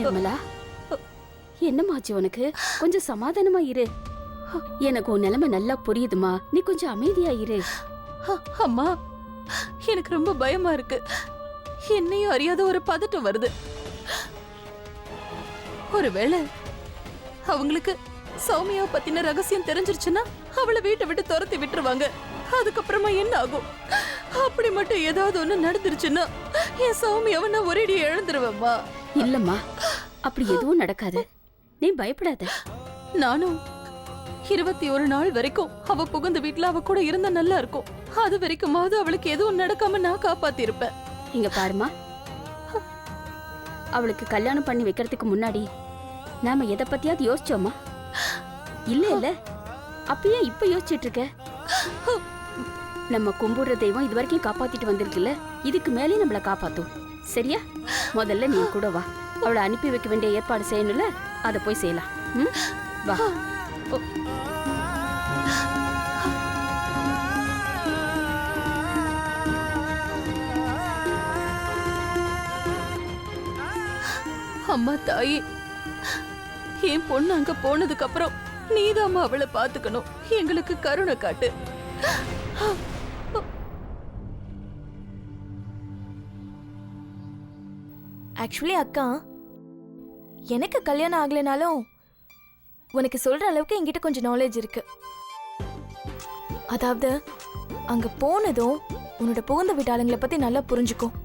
விமலா, என்னமாச்சு உனக்கு? கொஞ்சம் சமாதானமா இரு. எனக்கு உன் நிலைமை நல்லா புரியுதுமா, நீ கொஞ்சம் அமைதியா இரு. அம்மா, எனக்கு ரொம்ப பயமா இருக்கு. என்னையும் அறியாத ஒரு பதட்டம் வருது. ஒருவேளை அவங்களுக்கு சௌமியாவை பத்தின ரகசியம் தெரிஞ்சிருச்சுன்னா அவளை வீட்டை விட்டு துரத்தி விட்டுருவாங்க. அதுக்கப்புறமா என்ன ஆகும்? அப்படி மட்டும் ஏதாவது ஒண்ணு நடந்துருச்சுன்னா என் சௌமியாவை நான் ஒரேடி இழந்துருவேம்மா. இல்லம்மா, அப்படி எதுவும் நடக்காது, நீ பயப்படாத. நானும் 21 நாள் வரைக்கும் அவ புகுந்த வீட்டுல அவ கூட இருந்தா நல்லா இருக்கும். அது வரைக்குமாவது அவளுக்கு எதுவும் நடக்காம நான் காப்பாத்தி இருப்பேன். இங்க பாருமா, அவளுக்கு கல்யாணம் பண்ணி வைக்கிறதுக்கு முன்னாடி நாம எதை பத்தியாவது யோசிச்சோமா? இல்ல இல்ல, அப்பயே இப்ப யோசிச்சுட்டு இருக்க. நம்ம கும்பிடுற தெய்வம் இது வரைக்கும் காப்பாத்திட்டு வந்திருக்குல்ல, இதுக்கு மேலே நம்மள காப்பாத்தும். சரியா? முதல்ல நீ கூட வா, அவளை அனுப்பி வைக்க வேண்டிய ஏற்பாடு செய்யணும்ல, அதை போய் செய்யலாம். வா. அம்மா தாயே, என் பொண்ணு அங்க போனதுக்கு அப்புறம் நீதாம்மா அவளை பாத்துக்கணும். எங்களுக்கு கருணை காட்டு. ஆக்சுவலி அக்கா, எனக்கு கல்யாணம் ஆகலைனாலும் உனக்கு சொல்ற அளவுக்கு என்கிட்ட கொஞ்சம் நாலேஜ் இருக்கு. அதாவது அங்க போனதும் உன்னோட புகுந்த வீட்டு ஆளுங்களை பத்தி நல்லா புரிஞ்சுக்கும்.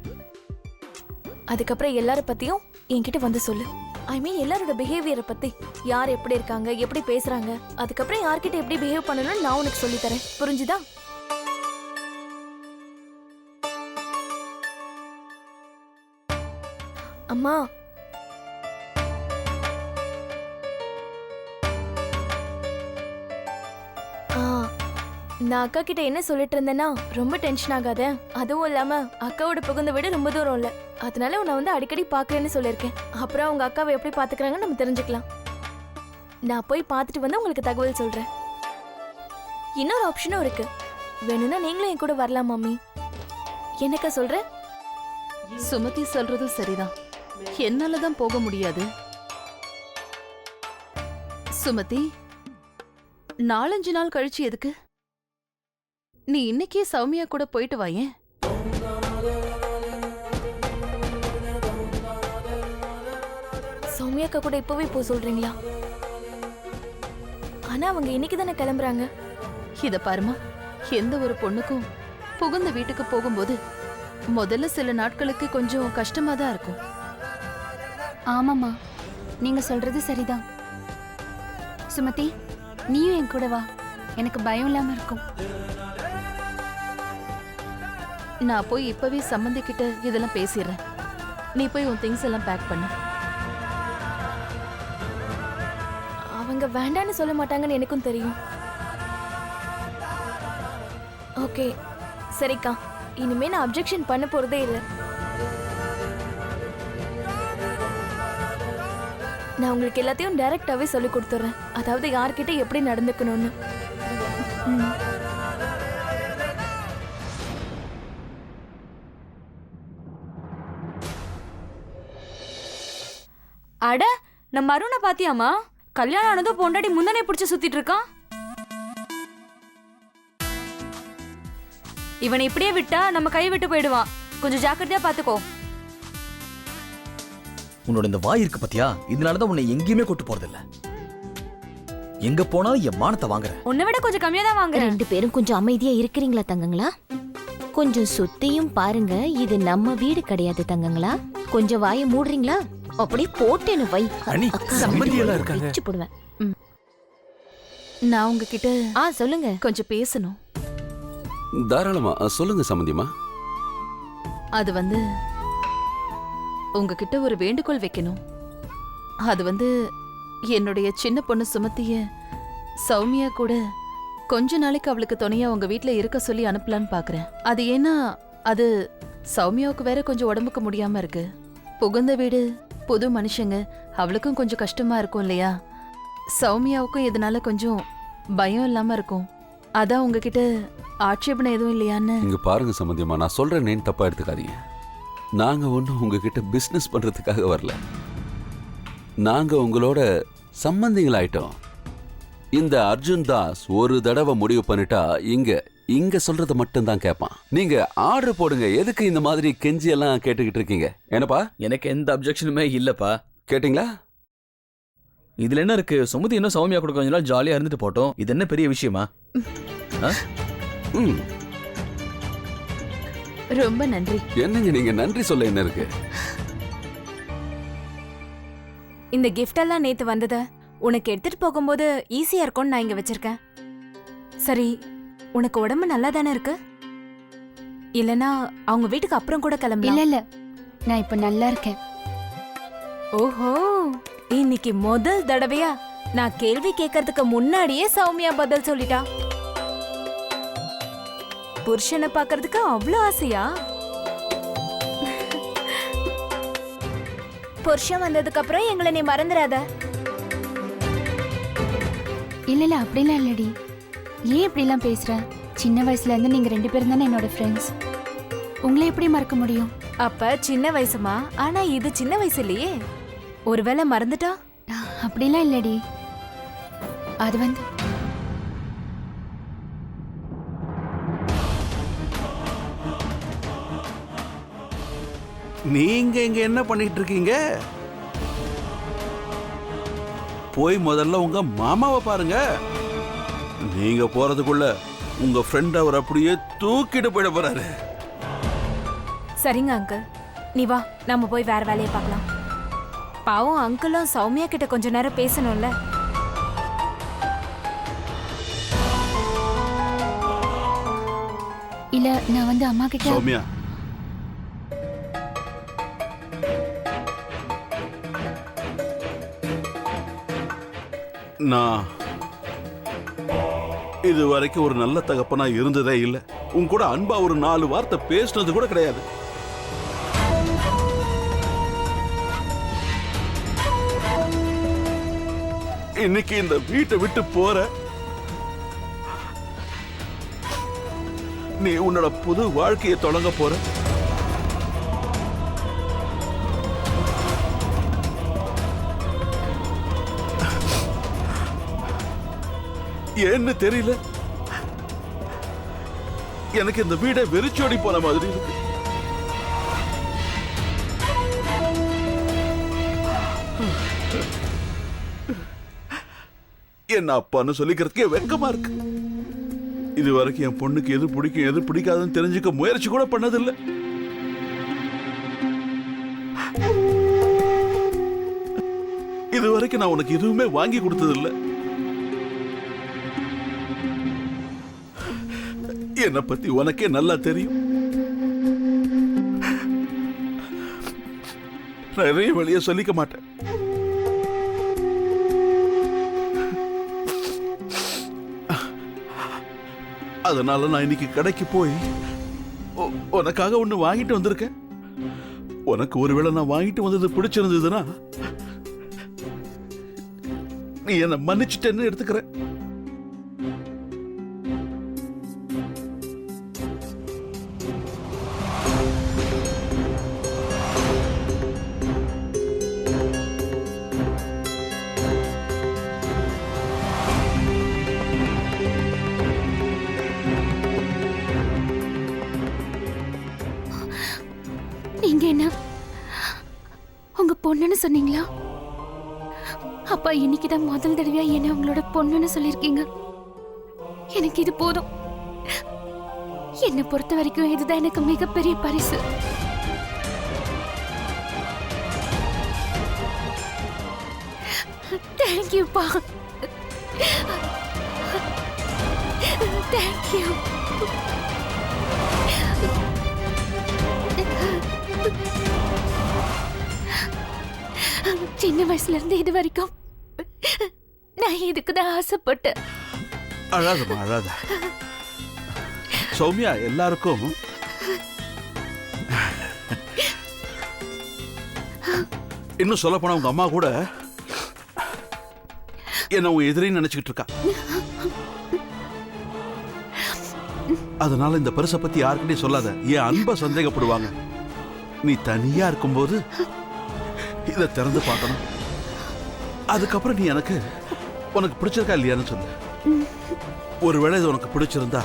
அதுக்கப்புறம் எல்லார பத்தியும் என்கிட்ட வந்து சொல்லு. ஐ மீன் எல்லாரோட பிஹேவியரை பத்தி, யார் எப்படி இருக்காங்க, எப்படி பேசுறாங்க, அதுக்கப்புறம் யார்கிட்ட எப்படி பிஹேவ் பண்ணணும்னு நான் உனக்கு சொல்லி தரேன். புரிஞ்சுதா? அம்மா, நான் அக்கா கிட்ட என்ன சொல்லிட்டு இருந்தேன்னா, ரொம்ப டென்ஷன் ஆகாத. அதுவும் இல்லாம அக்காவோட புகுந்த வீடு ரொம்ப தூரம் இல்ல, அதனால உன்னை வந்து அடிக்கடி பாக்குறேன்னு சொல்லியிருக்கேன். அப்புறம் அவங்க அக்காவை எப்படி பாத்துக்கிறாங்கன்னு நம்ம தெரிஞ்சுக்கலாம். நான் போய் பார்த்துட்டு வந்து உங்களுக்கு தகவல் சொல்றேன். இன்னொரு ஆப்ஷனும் இருக்கு, வேணும்னா நீங்களும் என் கூட வரலாம் மம்மி. என்னக்கா சொல்ற? சுமதி சொல்றதும் சரிதான், என்னாலதான் போக முடியாது. சுமதி, 4-5 நாள் கழிச்சு எதுக்கு? நீ இன்னைக்கே சௌமியா கூட போயிட்டு வாயேன். சௌமியாக்கா கூட இப்பவே போ சொல்றீங்களா? ஆனா அவங்க இன்னைக்கு தானே கிளம்புறாங்க. இத பாருமா, எந்த ஒரு பொண்ணுக்கும் புகுந்த வீட்டுக்கு போகும்போது முதல்ல சில நாட்களுக்கு கொஞ்சம் கஷ்டமா தான் இருக்கும். ஆமாம்மா, நீங்க சொல்றது சரிதான். சுமதி, நீயும் என் கூட வா, எனக்கு பயம் இல்லாம இருக்கும். நான் போய் இப்பவே சம்பந்திக்கிட்ட இதெல்லாம் பேசிடுறேன். நீ போய் உன் திங்ஸ் எல்லாம் பேக் பண்ணு. அவங்க வேண்டான்னு சொல்ல மாட்டாங்கன்னு எனக்கும் தெரியும். ஓகே சரிக்கா, இனிமே நான் அப்ஜெக்ஷன் பண்ண போறதே இல்லை. நான் உங்களுக்கு எல்லாத்தையும் டைரக்டாவே சொல்லி கொடுத்துறேன். அதாவது யார்கிட்ட எப்படி நடந்துக்கணும்னு. அட, நம்ம அருணை பாத்தியாமா? கல்யாணம் ஆனதும் பொண்டாட்டி முந்தனே பிடிச்சு சுத்திட்டு இருக்கான். இவனை இப்படியே விட்டா நம்ம கை விட்டு போயிடுவான். கொஞ்சம் ஜாக்கிரதையா பாத்துக்கோ. உன்னோட இந்த வாய் இருக்கு பத்தியா, இதனாலதான் உன்னை எங்கேயுமே கூட்டு போறது இல்ல. எங்க போனாலும் என் மானத்தை வாங்குற. உன்னை விட கொஞ்சம் கம்மியா தான் வாங்குறேன். 2 பேரும் கொஞ்சம் அமைதியா இருக்கிறீங்களா தங்கங்களா? கொஞ்சம் சுத்தியும் பாருங்க, இது நம்ம வீடு கிடையாது தங்கங்களா. கொஞ்சம் வாயை மூடுறீங்களா? அப்படியே போட்டேன்னு வை. சம்பந்தியெல்லாம் இருக்காங்க. வச்சு போடுவேன். நான் உங்ககிட்ட சொல்லுங்க. கொஞ்சம் பேசணும். தாராளமா சொல்லுங்க சம்பந்தியமா. அது வந்து உங்ககிட்ட ஒரு வேண்டுகோள் வைக்கணும். அது என்னுடைய சின்ன பொண்ணு சுமத்திய சௌமியா கூட கொஞ்ச நாளைக்கு அவளுக்கு துணையா உங்க வீட்டுல இருக்க சொல்லி அனுப்பலான்னு பாக்குறேன். அது ஏன்னா அது சௌமியாவுக்கு வேற கொஞ்சம் உடம்புக்கு முடியாம இருக்கு. புகுந்த வீடு, புது மனுஷங்க, அவளுக்கும் கொஞ்சம் கஷ்டமா இருக்கும் இல்லையா? சௌமியாவுக்கும் இதனால கொஞ்சம் பயம் இல்லாம இருக்கும். அதான் உங்ககிட்ட ஆட்சேபனை எதுவும் இல்லையான்னு. இங்க பாருங்க சம்பந்தியமா, நான் சொல்றேன்னு தப்பா எடுத்துக்காதீங்க. நாங்க ஒன்றும் உங்ககிட்ட பிசினஸ் பண்றதுக்காக வரல. நாங்க உங்களோட சம்பந்திங்களாயிட்டோம். இந்த அர்ஜுன் தாஸ் ஒரு தடவை முடிவு பண்ணிட்டா இங்க சொல்றத மட்டும் தான் கேட்பான். நீங்க ஆர்டர் போடுங்க. எதுக்கு இந்த மாதிரி கெஞ்சி எல்லாம் கேட்டுக்கிட்டு இருக்கீங்க? என்னப்பா? எனக்கு எந்த அப்ஜெக்ஷனுமே இல்லப்பா. கேட்டிங்களா? இதுல என்ன இருக்கு? சுமதி இன்னும் சௌமியா கூட கொஞ்ச நாள் ஜாலியா இருந்துட்டு போட்டோம். இது என்ன பெரிய விஷயமா? ம். ரொம்ப நன்றி. என்னங்க நீங்க நன்றி சொல்ல என்ன இருக்கு? இந்த gift எல்லாம் நேத்து வந்தத உனக்கு எடுத்துட்டு போகும்போது ஈஸியா இருக்கும்னு நான் இங்க வச்சிருக்கேன். சரி, உனக்கு உடம்பு நல்லா தானே இருக்கு? இல்லனா அவங்க வீட்டுக்கு அப்புறம் கூட கிளம்பலாம். இல்ல நான் இப்ப நல்லா இருக்கேன். ஓஹோ, இன்னைக்கு முதல் தடவையா நான் கேள்வி கேட்கறதுக்கு முன்னாடியே சௌமியா பதில் சொல்லிட்டா. புருஷனை பார்க்கிறதுக்கு அவ்வளவு ஆசையா? புருஷன் வந்ததுக்கு அப்புறம் எங்களை நீ மறந்துடாத. இல்ல அப்படிலாம் இல்லடி. ஏன் இப்படிலாம் பேசுற? சின்ன வயசுல இருந்து நீங்க 2 பேரும் தானே என்னோட ஃப்ரெண்ட்ஸ். உங்களை எப்படி மறக்க முடியும்? அப்ப சின்ன வயசுமா? ஆனா இது சின்ன வயசு இல்லையே. ஒருவேளை மறந்துட்டா? அப்படிலாம் இல்லடி. அது வந்து நீங்க இங்க என்ன பண்ணிட்டு இருக்கீங்க? போய் முதல்ல உங்க மாமாவை பாருங்க. நீங்க போறதுக்குள்ள உங்க ஃப்ரெண்ட் அவர் அப்படியே தூக்கிட்டு போயிட போறாரு. சரிங்க அங்கிள், நீ வா, நம்ம போய் வேற வேலையை பார்க்கலாம். பாவம் அங்கிளும் சௌமியா கிட்ட கொஞ்ச நேரம் பேசணும்ல. இல்ல நான் வந்து அம்மா கிட்ட. சௌமியா, நான் இது வரைக்கும் ஒரு நல்ல தகப்பனா இருந்ததே இல்லை. உன் கூட அன்பா ஒரு 4 வார்த்தை பேசினது கூட கிடையாது. இன்னைக்கு இந்த வீட்டை விட்டு போற, நீ உன்னோட புது வாழ்க்கையை தொடங்க போற. ஏன்னு தெரியல, எனக்கு இந்த வீடை வெறிச்சோடி போன மாதிரி இருக்கு. என்ன அப்பான்னு சொல்லிக்கிறதுக்கே வெக்கமா இருக்கு. இது வரைக்கும் என் பொண்ணுக்கு எது பிடிக்கும் எது பிடிக்காதுன்னு தெரிஞ்சுக்க முயற்சி கூட பண்ணதில்லை. இது வரைக்கும் நான் உனக்கு எதுவுமே வாங்கி கொடுத்ததில்லை. என்னை பத்தி உனக்கே நல்லா தெரியும். நிறைய வெளியே சொல்லிக்க மாட்டேன். அதனால நான் இன்னைக்கு கடைக்கு போய் உனக்காக ஒண்ணு வாங்கிட்டு வந்திருக்கேன். உனக்கு ஒருவேளை நான் வாங்கிட்டு வந்தது பிடிச்சிருந்ததுன்னா நீ என்ன மன்னிச்சுட்டேன்னு எடுத்துக்கிறேன். நீங்க என்ன உங்க பொண்ணுன்னு சொன்னீங்களா? அப்பா இன்னைக்குதான் முதல் தடவையா என்ன உங்களோட பொண்ணுன்னு சொல்லிருக்கீங்க. எனக்கு இது போதும். என்னை பொறுத்த வரைக்கும் இதுதான் எனக்கு மிகப்பெரிய பரிசு. தேங்க்யூப்பா. தேங்க்யூ. சின்ன வயசுல இருந்து இது வரைக்கும் நான் இதுக்குதான் ஆசைப்பட்டேன். அழாதமா அழாத. சௌமியா, எல்லாருக்கும் இன்னும் சொல்ல போனா உங்க அம்மா கூட என்ன உன் எதிரின்னு நினைச்சுக்கிட்டு இருக்கா. அதனால இந்த பரிசை பத்தி யாருக்கிட்டையும் சொல்லாத. என் அன்பை சந்தேகப்படுவாங்க. நீ தனியா இருக்கும்போது இதை திறந்து பார்க்கணும். அதுக்கப்புறம் நீ எனக்கு உனக்கு பிடிச்சிருக்கா இல்லையான்னு சொல்லு. ஒருவேளை இது உனக்கு பிடிச்சிருந்தா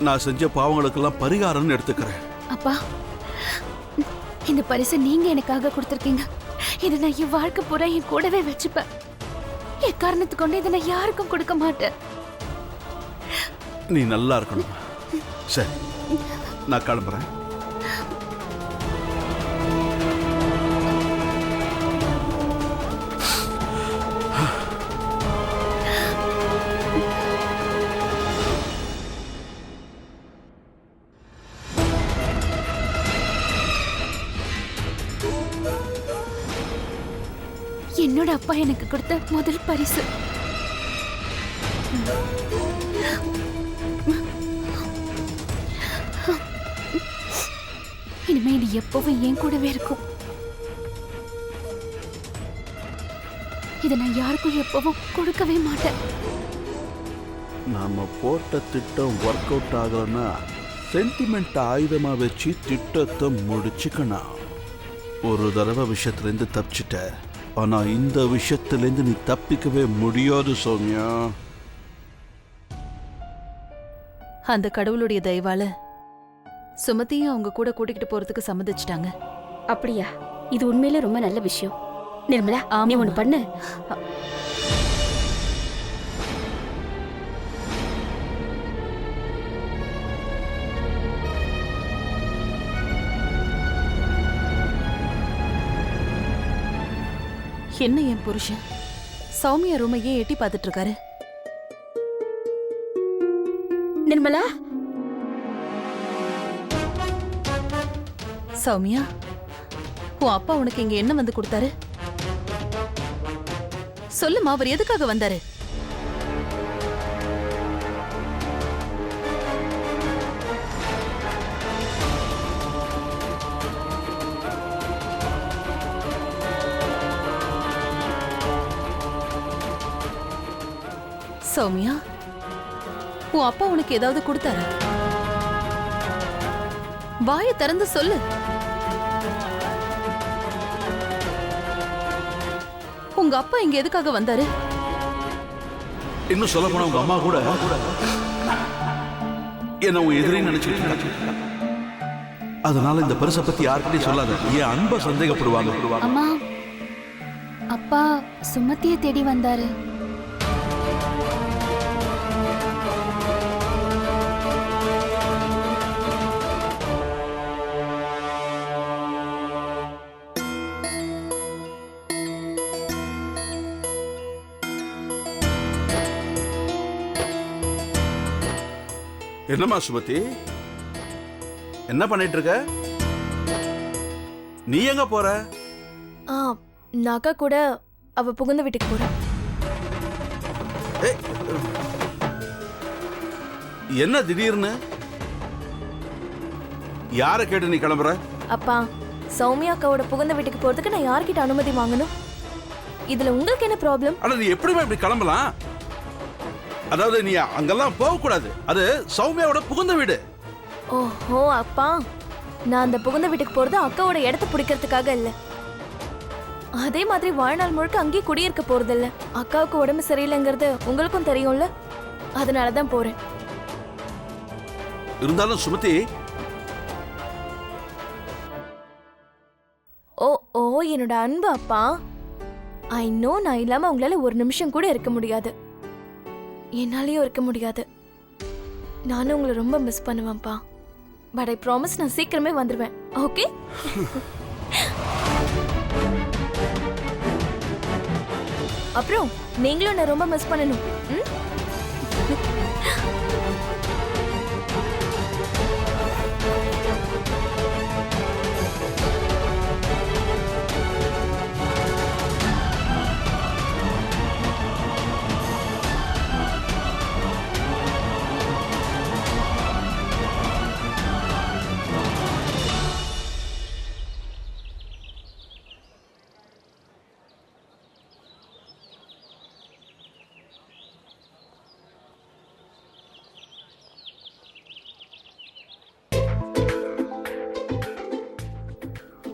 நான் செஞ்ச பாவங்களுக்கெல்லாம் பரிகாரம்னு எடுத்துக்கிறேன். அப்பா, இந்த பரிசு நீங்க எனக்காக கொடுத்துருக்கீங்க. இதை நான் என் வாழ்க்கை பூரா என் கூடவே வச்சுப்பேன். எக்காரணத்து கொண்டு இதை நான் யாருக்கும் கொடுக்க மாட்டேன். நீ நல்லா இருக்கணும். சரி, நான் கிளம்புறேன். என்னோட அப்பா எனக்கு கொடுத்த முதல் பரிசு. இனிமே இது எப்பவும் என் கூடவே இருக்கும். இதை நான் யாருக்கும் எப்பவும் கொடுக்கவே மாட்டேன். நாம போட்ட திட்டம் ஒர்க் அவுட் ஆகலன்னா சென்டிமெண்ட் ஆயுதமா வச்சு திட்டத்தை முடிச்சுக்கணும். ஒரு தடவை விஷயத்திலேருந்து தப்பிச்சிட்ட, ஆனா இந்த விஷயத்திலேருந்து நீ தப்பிக்கவே முடியாது சௌமியா. அந்த கடவுளுடைய தயவால சுமதியும் அவங்க கூட கூட்டிகிட்டு போறதுக்கு சம்மதிச்சிட்டாங்க. அப்படியா? இது உண்மையிலே ரொம்ப நல்ல விஷயம். நிர்மலா, நீ ஒண்ணு பண்ணு. என்ன என் புருஷன் சௌமியா ரூமையே எட்டி பார்த்துட்டு இருக்காரு? நிர்மலா, சௌமியா, உன் அப்பா உனக்கு இங்க என்ன வந்து கொடுத்தாரு? சொல்லுமா, அவர் எதுக்காக வந்தாரு? சௌமியா, உன் அப்பா உனக்கு ஏதாவது கொடுத்தாரா? வாயை திறந்து சொல்லு. உங்க அப்பா இங்க எதுக்காக வந்தாரு? இன்னும் சொல்ல போனா உங்க அம்மா கூட என்ன உன் எதிரின்னு நினைச்சிட்டு, அதனால இந்த பரிசை பத்தி யாருக்கிட்டையும் சொல்லாத. என் அன்பை சந்தேகப்படுவாங்க. அம்மா, அப்பா சுமதியை தேடி வந்தாரு. என்னம்மா சுமதி, என்ன பண்ணிட்டு இருக்க? நீ எங்க போற? நான் அக்கா கூட அவ புகுந்த வீட்டுக்கு போறேன். என்ன திடீர்னு? யார கேட்டு நீ கிளம்புற? அப்பா, சௌமியா அக்காவோட புகுந்த வீட்டுக்கு போறதுக்கு நான் யார்கிட்ட அனுமதி வாங்கணும்? இதுல உங்களுக்கு என்ன ப்ராப்ளம்? ஆனா நீ எப்படிமா இப்படி கிளம்பலாம்? அதாவது நீ அங்கெல்லாம் போக கூடாது. அது சௌமியாவோட புகுந்த வீடு. ஓஹோ அப்பா, நான் அந்த புகுந்த வீட்டுக்கு போறது அக்காவோட இடத்த பிடிக்கிறதுக்காக இல்ல. அதே மாதிரி வாழ்நாள் முழுக்க அங்கேயே குடியிருக்க போறது இல்ல. அக்காவுக்கு உடம்பு சரியில்லைங்கிறது உங்களுக்கும் தெரியும்ல, அதனாலதான் போறேன். இருந்தாலும் சுமதி, ஓ ஓ என்னோட அன்பு அப்பா, ஐ நோ நான் இல்லாம உங்களால ஒரு நிமிஷம் கூட இருக்க முடியாது. என்னாலயும் இருக்க முடியாது. நானும் உங்களை ரொம்ப மிஸ் பண்ணுவேன்ப்பா. பட் ஐ ப்ராமிஸ் நான் சீக்கிரமே வந்துடுவேன். ஓகே? அப்புறம் நீங்களும் நான் ரொம்ப மிஸ் பண்ணணும்.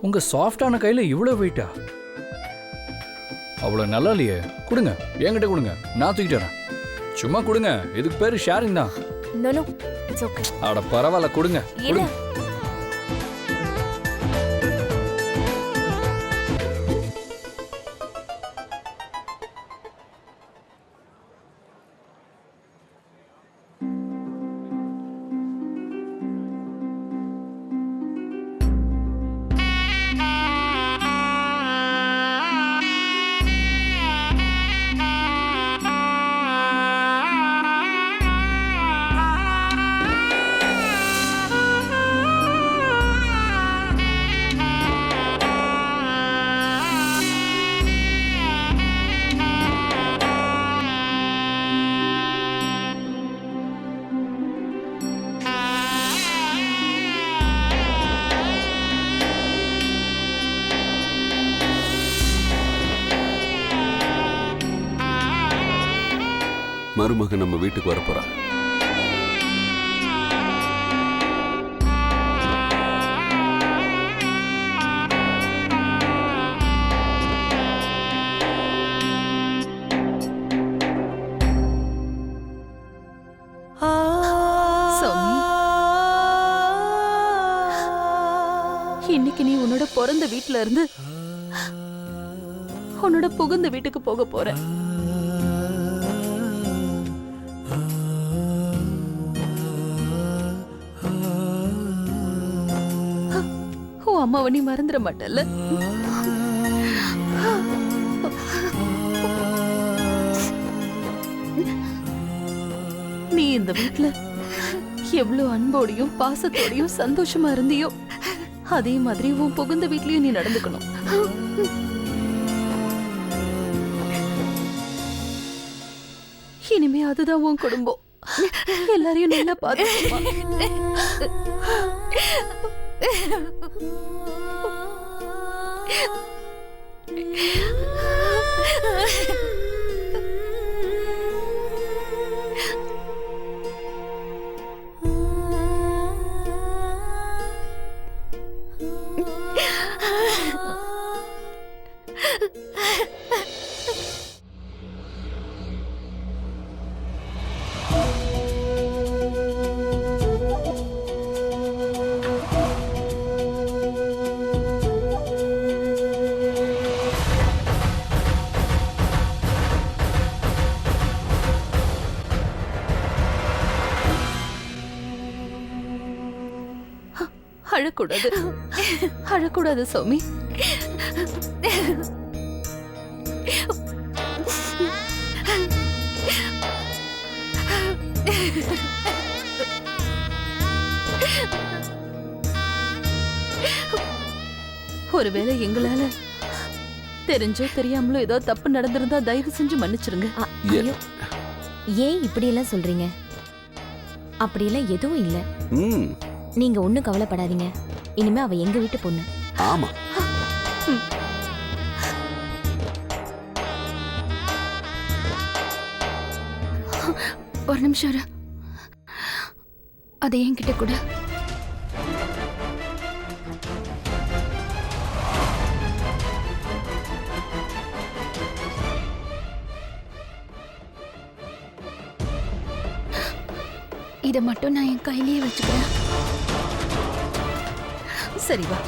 உங்க சாஃப்டான கையில இவ்வளவு வெயிட்டா? அவ்வளவு நல்லா இல்லையே. கொடுங்க, என்கிட்ட கொடுங்க, நான் தூக்கிட்டு வரேன். சும்மா கொடுங்க, இதுக்கு பேரு ஷேரிங் தான். No no, it's okay. அட பரவாயில்ல, கொடுங்க. இல்ல, மருமகன் நம்ம வீட்டுக்கு வரப்போறா. சௌமி, இன்னைக்கு நீ உன்னோட பிறந்த வீட்ல இருந்து உன்னோட புகுந்த வீட்டுக்கு போக போற. உன் அம்மாவை நீ மறந்துட மாட்டல்ல? நீ இந்த வீட்ல எவ்வளவு அன்போடையும் பாசத்தோடையும் சந்தோஷமா இருந்தியோ அதே மாதிரி உன் புகுந்த வீட்லயும் நீ நடந்துக்கணும். இனிமே அதுதான் உன் குடும்பம். எல்லாரையும் நல்லா பாத்துக்கமா. அழக்கூடாது, அழக்கூடாது சௌமி. ஒருவேளை எங்களால தெரிஞ்சோ தெரியாமலோ ஏதோ தப்பு நடந்திருந்தா தயவு செஞ்சு மன்னிச்சிருங்க. ஐயோ, ஏன் இப்படி எல்லாம் சொல்றீங்க? அப்படியெல்லாம் எதுவும் இல்ல. நீங்க ஒண்ணும் கவலைப்படாதீங்க. இனிமே அவ எங்க வீட்டு பொண்ணு. ஆமா. ஒரு நிமிஷம் இரு. அதை என்கிட்ட கூட. இதை மட்டும் நான் என் கையிலேயே வச்சுக்கிறேன். சரி வா.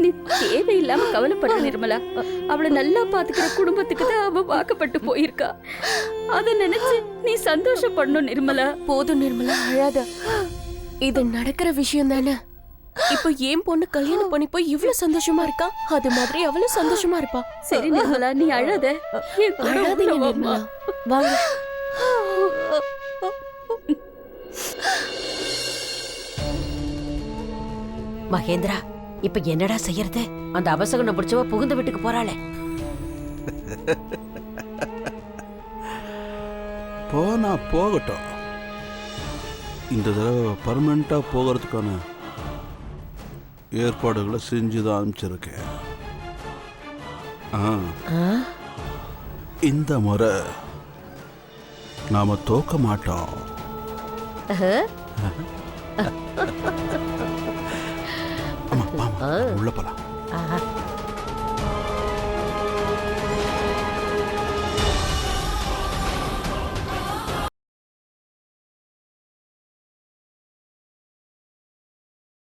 நீ தேவையில்லாம கவலைப்படுற நிர்மலா. அவளை நல்லா பாத்துக்கிற குடும்பத்துக்கு தான் அவ வாக்கப்பட்டு போயிருக்கா. அத நினைச்சு நீ சந்தோஷப்படணும் நிர்மலா. போதும் நிர்மலா, அழாத. இது நடக்கிற விஷயம் தானே. இப்போ என் பொண்ணு கல்யாணம் பண்ணி போய் இவ்வளவு சந்தோஷமா இருக்கா, அது மாதிரி அவளும் சந்தோஷமா இருப்பா. சரி நிர்மலா, நீ அழாத. என் கூட அழாதீங்க உள்ள நிர்மலா, வாம்மா. வாங்க. மகேந்திரா, இப்ப என்னடா செய்யறது? அந்த அபசகுணம் பிடிச்சவ புகுந்த வீட்டுக்கு போறாளே. போனா போகட்டும். இந்த தடவை பர்மனண்டா போகிறதுக்கான ஏற்பாடுகளை செஞ்சுதான் அனுப்பிச்சிருக்கேன். இந்த முறை நாம தோக்க மாட்டோம். ஆமா, உள்ள போலாம்.